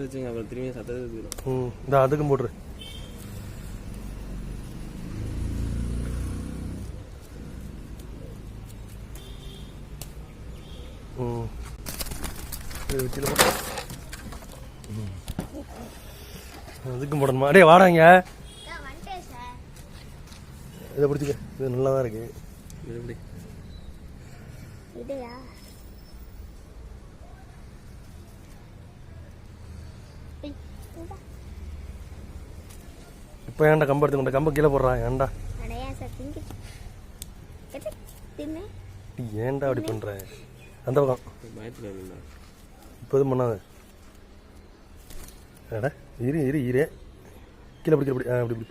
எடுத்து வச்சுங்க, அப்புறம் திரும்பி சத்தத்தை. இந்த அதுக்கும் போட்டுரு. அதுக்கும் போடணுமா? அடே வாடாங்க, இதை பிடிச்சிக்க, இது நல்லா தான் இருக்கு. இப்போ ஏன்டா கம்பு எடுத்துக்கிட்ட? கம்பை கீழே போடுறான் ஏன்டா? ஏன்டா அப்படி பண்ற? அந்த பக்கம் இப்போ எதுவும் பண்ணாத. இரு இரு இரு, கீழே பிடிக்கிற அப்படி அப்படி